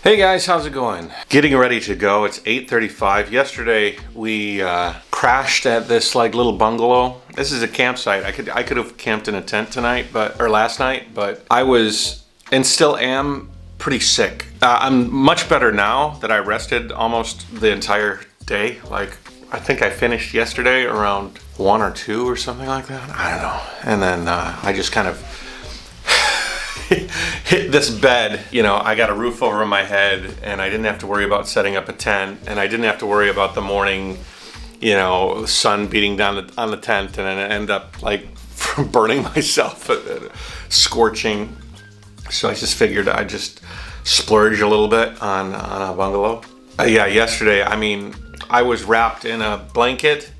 Hey guys, how's it going? Getting ready to go. It's 8:35. Yesterday we crashed at this like little bungalow. This is a campsite. I could have camped in a tent tonight, or last night, but I was and still am pretty sick. I'm much better now that I rested almost the entire day. Like I think I finished yesterday around 1 or 2 or something like that. I don't know. And then I just kind of hit this bed. You know, I got a roof over my head and I didn't have to worry about setting up a tent, and I didn't have to worry about the morning, you know, sun beating down on the tent, and I end up like burning myself, scorching. So I just figured I'd just splurge a little bit on a bungalow. Yeah, yesterday, I mean, I was wrapped in a blanket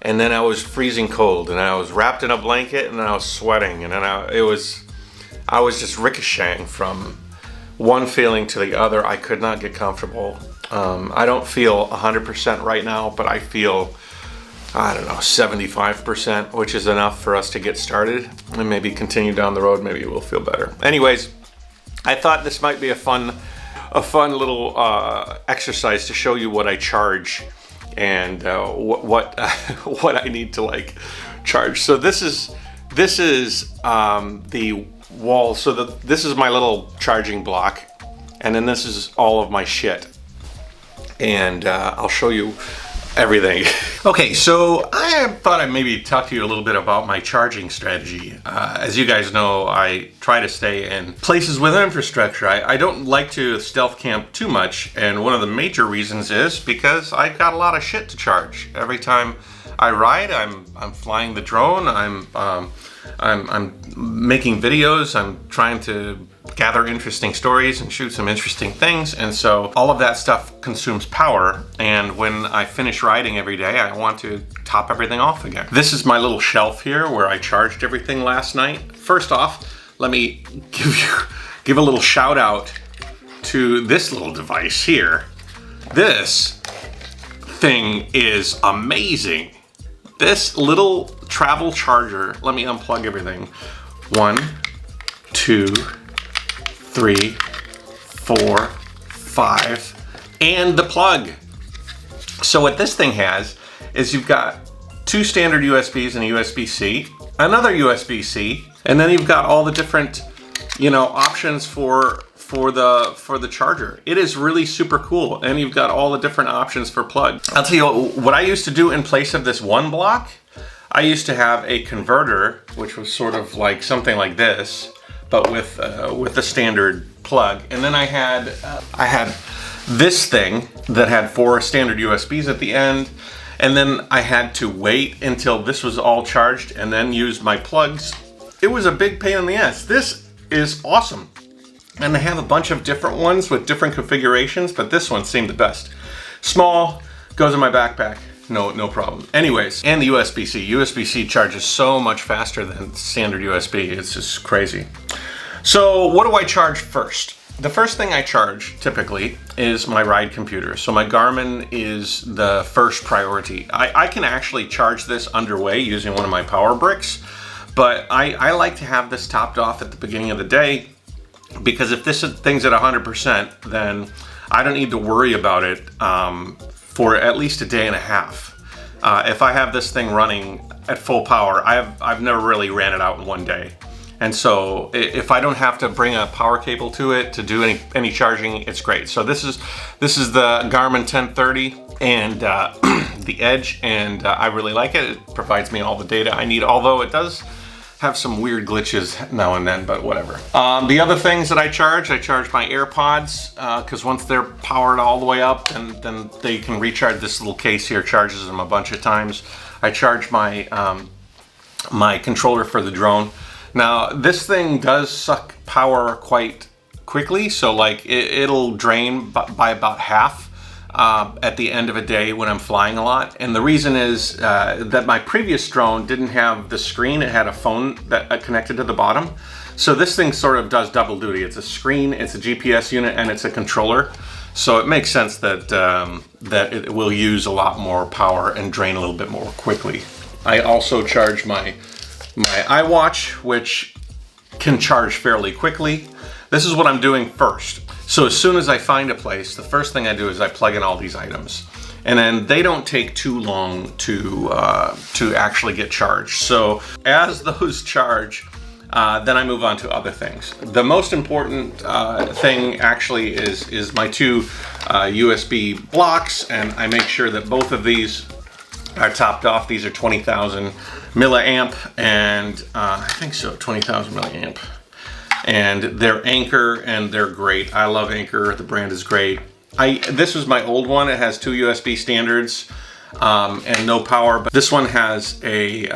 and then I was freezing cold, and I was wrapped in a blanket and then I was sweating, and then I was just ricocheting from one feeling to the other. I could not get comfortable. I don't feel 100% right now, but I feel, I don't know, 75%, which is enough for us to get started and maybe continue down the road. Maybe it will feel better. Anyways, I thought this might be a fun little exercise to show you what I charge and what I need to like charge. So this is the wall. So this is my little charging block, and then this is all of my shit, and I'll show you everything. Okay, so I thought I'd maybe talk to you a little bit about my charging strategy. As you guys know, I try to stay in places with infrastructure. I don't like to stealth camp too much, and one of the major reasons is because I got a lot of shit to charge. Every time I ride, I'm flying the drone, I'm making videos, I'm trying to gather interesting stories and shoot some interesting things, and so all of that stuff consumes power, and when I finish riding every day, I want to top everything off again. This is my little shelf here where I charged everything last night. First off, let me give a little shout out to this little device here. This thing is amazing. This little travel charger, let me unplug everything. 1, 2, 3, 4, 5, and the plug. So what this thing has is you've got 2 standard USBs and a USB-C, another USB-C, and then you've got all the different, you know, options for the charger. It is really super cool, and you've got all the different options for plug. I'll tell you what I used to do in place of this one block. I used to have a converter, which was sort of like something like this, but with a standard plug. And then I had this thing that had 4 standard USBs at the end, and then I had to wait until this was all charged and then use my plugs. It was a big pain in the ass. This is awesome. And they have a bunch of different ones with different configurations, but this one seemed the best. Small, goes in my backpack, no problem. Anyways, and the USB-C. USB-C charges so much faster than standard USB, it's just crazy. So what do I charge first? The first thing I charge, typically, is my ride computer. So my Garmin is the first priority. I can actually charge this underway using one of my power bricks, but I like to have this topped off at the beginning of the day, because if this thing's at 100%, then I don't need to worry about it for at least a day and a half. If I have this thing running at full power, I've never really ran it out in one day. And so if I don't have to bring a power cable to it to do any charging, it's great. So this is the Garmin 1030 and the Edge, and I really like it. It provides me all the data I need, although it does have some weird glitches now and then, but whatever. The other things that I charge my AirPods, because once they're powered all the way up, then they can recharge. This little case here charges them a bunch of times. I charge my my controller for the drone. Now this thing does suck power quite quickly, so like it'll drain by about half at the end of a day when I'm flying a lot. And the reason is that my previous drone didn't have the screen. It had a phone that connected to the bottom. So this thing sort of does double duty. It's a screen, it's a GPS unit, and it's a controller. So it makes sense that that it will use a lot more power and drain a little bit more quickly. I also charge my iWatch, which can charge fairly quickly. This is what I'm doing first. So as soon as I find a place, the first thing I do is I plug in all these items. And then they don't take too long to actually get charged. So as those charge, then I move on to other things. The most important thing actually is my two USB blocks, and I make sure that both of these are topped off. These are 20,000 milliamp, and I think so, 20,000 milliamp. And they're Anchor, and they're great. I love Anchor. The brand is great. This was my old one. It has two USB standards and no power, but this one has a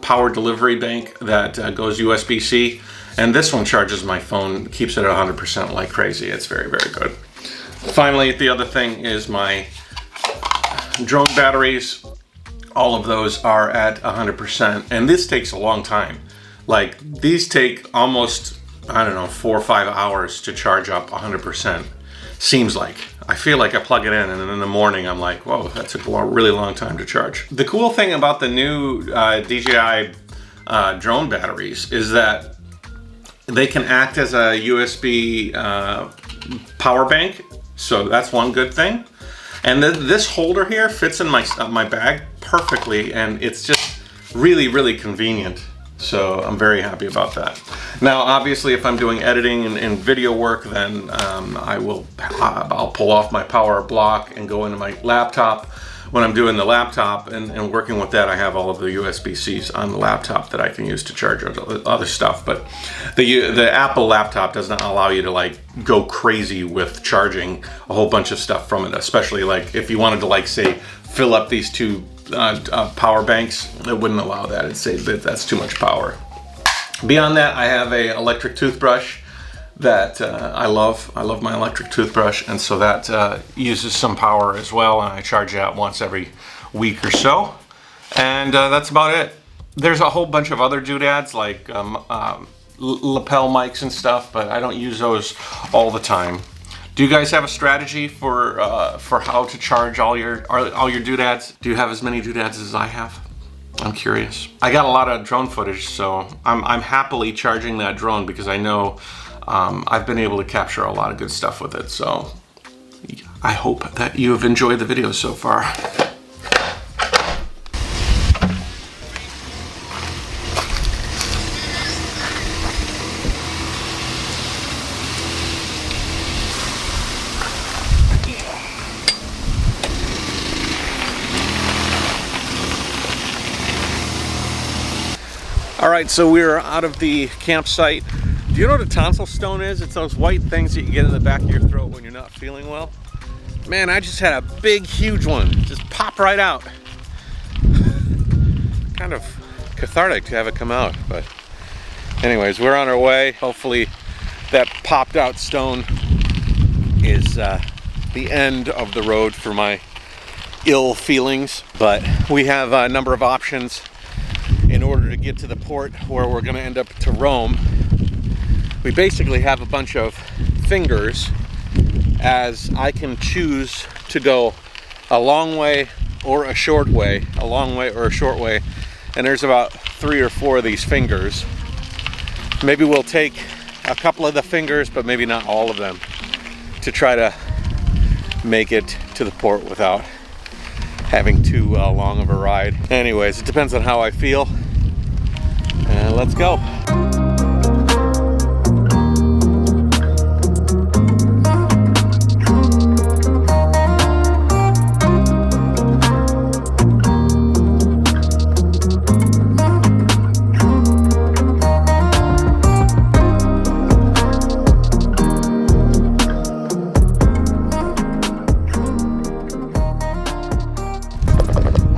power delivery bank that goes USB-C, and this one charges my phone, keeps it at 100% like crazy. It's very, very good. Finally, the other thing is my drone batteries. All of those are at 100%, and this takes a long time. Like, these take almost, I don't know, 4 or 5 hours to charge up 100%. Seems like. I feel like I plug it in, and then in the morning I'm like, whoa, that took a really long time to charge. The cool thing about the new DJI drone batteries is that they can act as a USB power bank, so that's one good thing. And this holder here fits in my bag perfectly, and it's just really, really convenient. So I'm very happy about that. Now, obviously, if I'm doing editing and video work, then I'll pull off my power block and go into my laptop. When I'm doing the laptop and working with that, I have all of the USB-Cs on the laptop that I can use to charge other stuff. But the Apple laptop does not allow you to like go crazy with charging a whole bunch of stuff from it, especially like if you wanted to like say fill up these two power banks, it wouldn't allow that. It'd say that that's too much power. Beyond that, I have a electric toothbrush that I love. I love my electric toothbrush, and so that uses some power as well, and I charge it out once every week or so. And that's about it. There's a whole bunch of other doodads like lapel mics and stuff, but I don't use those all the time. Do you guys have a strategy for how to charge all your doodads? Do you have as many doodads as I have? I'm curious. I got a lot of drone footage, so I'm happily charging that drone because I know I've been able to capture a lot of good stuff with it. So I hope that you have enjoyed the video so far. All right, so we're out of the campsite. Do you know what a tonsil stone is? It's those white things that you get in the back of your throat when you're not feeling well. Man, I just had a big, huge one. Just pop right out. Kind of cathartic to have it come out, but anyways, we're on our way. Hopefully that popped out stone is the end of the road for my ill feelings, but we have a number of options in order to get to the port where we're going to end up to Rome. We basically have a bunch of fingers, as I can choose to go a long way or a short way, a long way or a short way, and there's about 3 or 4 of these fingers. Maybe we'll take a couple of the fingers, but maybe not all of them, to try to make it to the port without having too long of a ride. Anyways, it depends on how I feel. And let's go.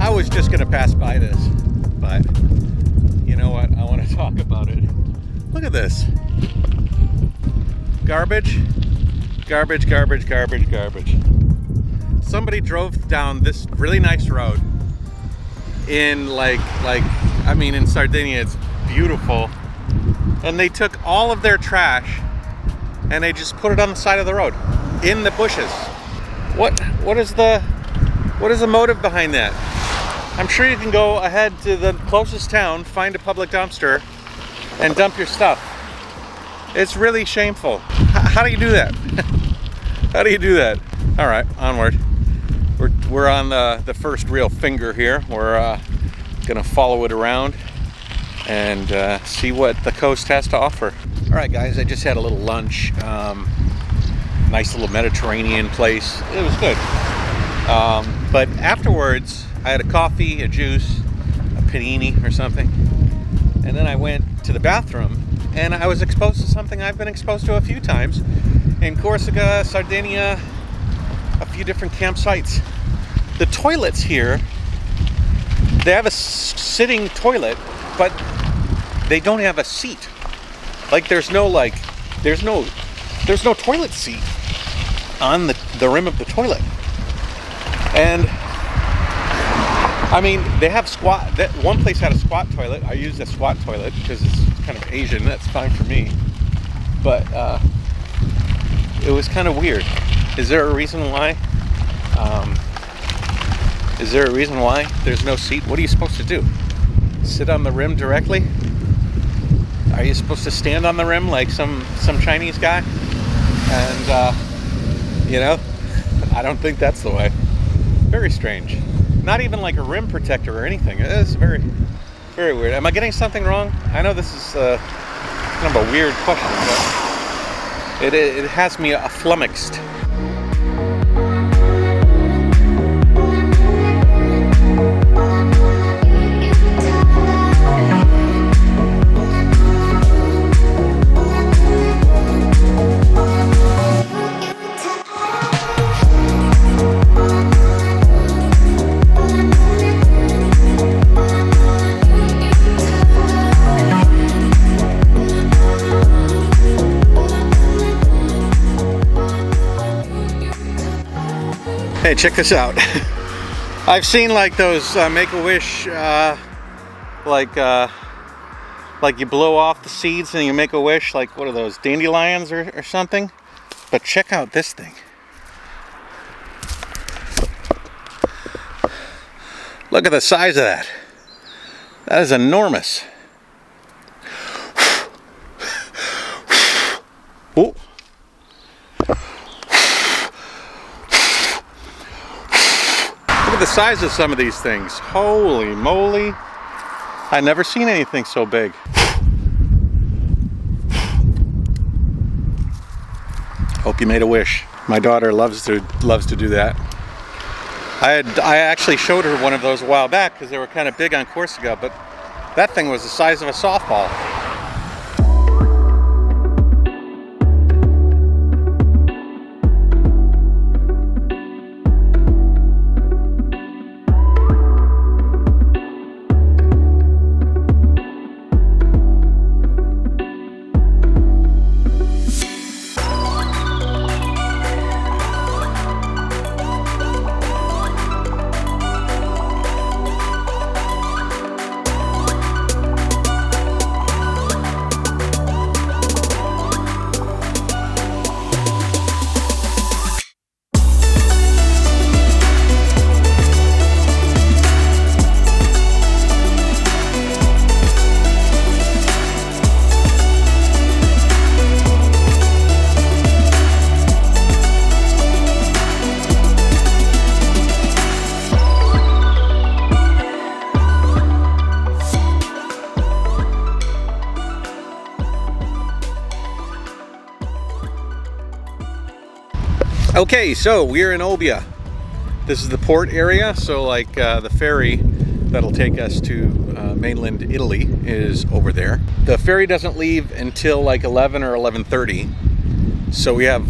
I was just gonna pass by this, but you know what? I want to talk about it. Look at this. Garbage, garbage, garbage, garbage, garbage. Somebody drove down this really nice road in I mean, in Sardinia, it's beautiful. And they took all of their trash and they just put it on the side of the road in the bushes. What is the motive behind that? I'm sure you can go ahead to the closest town, find a public dumpster, and dump your stuff. It's really shameful. How do you do that? How do you do that? All right, onward. We're on the first real finger here. We're gonna follow it around and see what the coast has to offer. All right, guys, I just had a little lunch. Nice little Mediterranean place. It was good. But afterwards, I had a coffee, a juice, a panini or something. And then I went to the bathroom and I was exposed to something I've been exposed to a few times. In Corsica, Sardinia, a few different campsites. The toilets here, they have a sitting toilet, but they don't have a seat. Like there's no toilet seat on the rim of the toilet. And I mean, they have one place had a squat toilet. I used a squat toilet because it's kind of Asian. That's fine for me. But it was kind of weird. Is there a reason why? Is there a reason why there's no seat? What are you supposed to do? Sit on the rim directly? Are you supposed to stand on the rim like some Chinese guy? And you know, I don't think that's the way. Very strange. Not even like a rim protector or anything. It is very, very weird. Am I getting something wrong? I know this is kind of a weird question, but it has me flummoxed. Hey, check this out. I've seen like those Make-A-Wish, like you blow off the seeds and you make a wish, like what are those, dandelions or something? But check out this thing. Look at the size of that. That is enormous. Oh. Look at the size of some of these things. Holy moly. I've never seen anything so big. Hope you made a wish. My daughter loves to do that. I actually showed her one of those a while back because they were kind of big on Corsica, but that thing was the size of a softball. Okay, so we're in Olbia. This is the port area, so like the ferry that'll take us to mainland Italy is over there. The ferry doesn't leave until like 11 or 11:30, so we have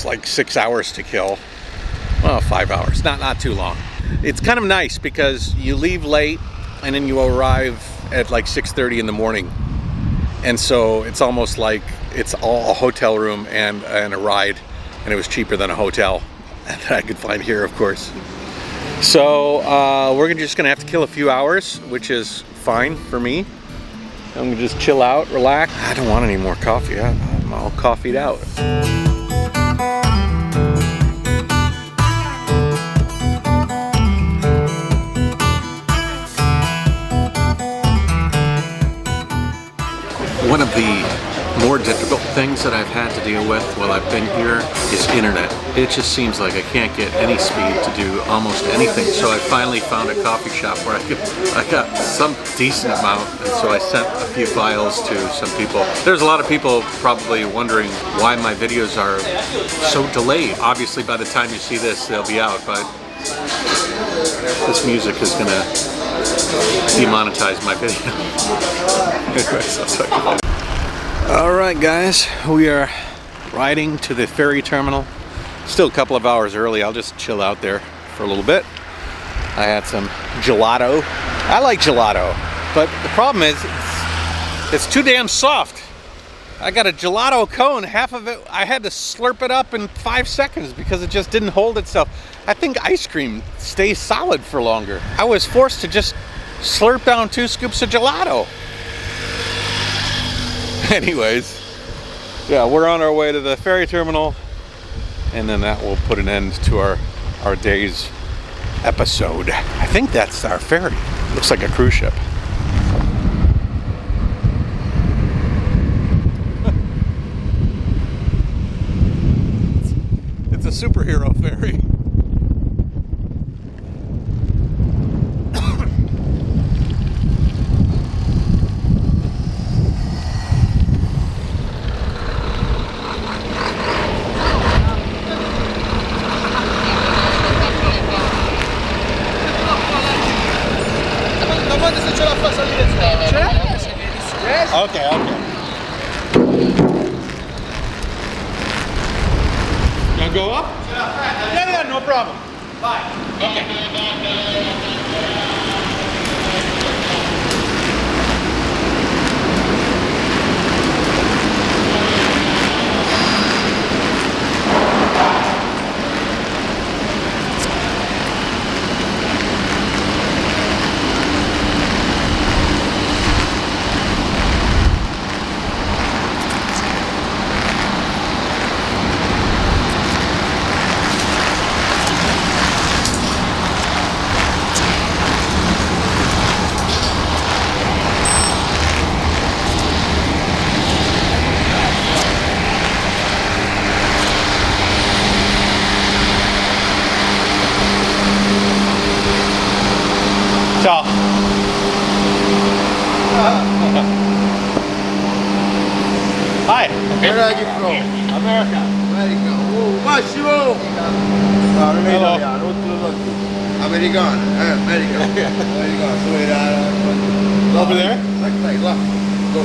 like 6 hours to kill. Well, 5 hours, not too long. It's kind of nice because you leave late and then you arrive at like 6:30 in the morning. And so it's almost like it's all a hotel room and a ride. And it was cheaper than a hotel that I could find here, of course. So we're just gonna have to kill a few hours, which is fine for me. I'm gonna just chill out, relax. I don't want any more coffee. I'm all coffeeed out. One of the more difficult things things that I've had to deal with while I've been here is internet. It just seems like I can't get any speed to do almost anything. So I finally found a coffee shop where I got some decent amount, and so I sent a few files to some people. There's a lot of people probably wondering why my videos are so delayed. Obviously by the time you see this they'll be out, but this music is gonna demonetize my video. Anyways, I'll talk about it. Alright guys, we are riding to the ferry terminal. Still a couple of hours early. I'll just chill out there for a little bit. I had some gelato. I like gelato, but the problem is it's too damn soft. I got a gelato cone, half of it I had to slurp it up in 5 seconds because it just didn't hold itself. I think ice cream stays solid for longer. I was forced to just slurp down 2 scoops of gelato. Anyways, yeah, we're on our way to the ferry terminal, and then that will put an end to our day's episode. I think that's our ferry. Looks like a cruise ship. It's a superhero ferry. Okay. Gonna go up? Yeah, no problem. Bye. Okay. Ciao. Hi. Where are you from? America. America. Oh, Massimo! Hello. Americano, America. Americano. So era... Over there? Like, go.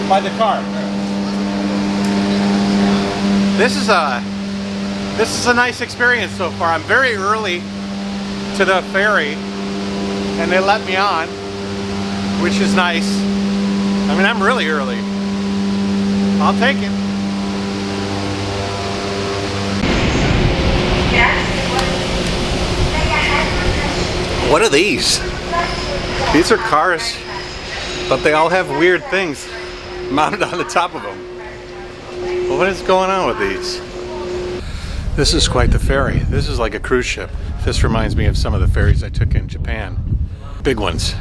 By the car. This is a nice experience so far. I'm very early to the ferry, and they let me on, which is nice. I mean, I'm really early. I'll take it. What are these? These are cars, but they all have weird things mounted on the top of them. What is going on with these? This is quite the ferry. This is like a cruise ship. This reminds me of some of the ferries I took in Japan. Big ones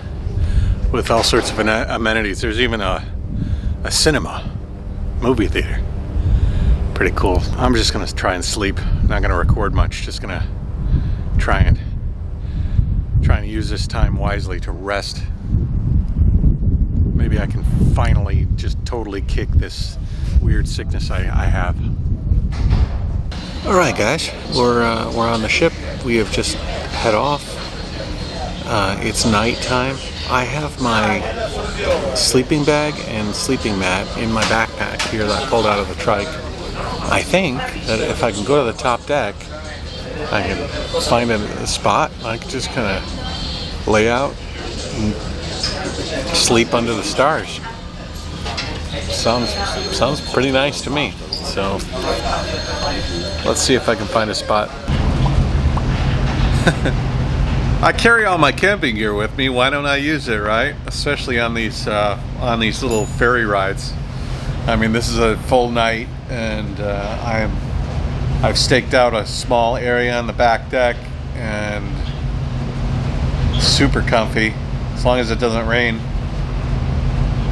with all sorts of amenities. There's even a cinema, movie theater. Pretty cool. I'm just gonna try and sleep. Not gonna record much. Just gonna try and use this time wisely to rest. Maybe I can finally just totally kick this weird sickness I have. All right, guys, we're on the ship. We have just head off. It's nighttime. I have my sleeping bag and sleeping mat in my backpack here that I pulled out of the trike. I think that if I can go to the top deck, I can find a spot. I can just kind of lay out and sleep under the stars. Sounds pretty nice to me. So let's see if I can find a spot. I carry all my camping gear with me. Why don't I use it, right? Especially on these little ferry rides. I mean, this is a full night, and I've staked out a small area on the back deck, and super comfy as long as it doesn't rain.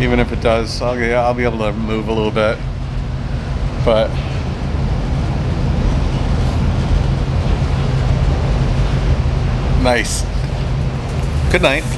Even if it does, I'll be able to move a little bit. But nice. Good night.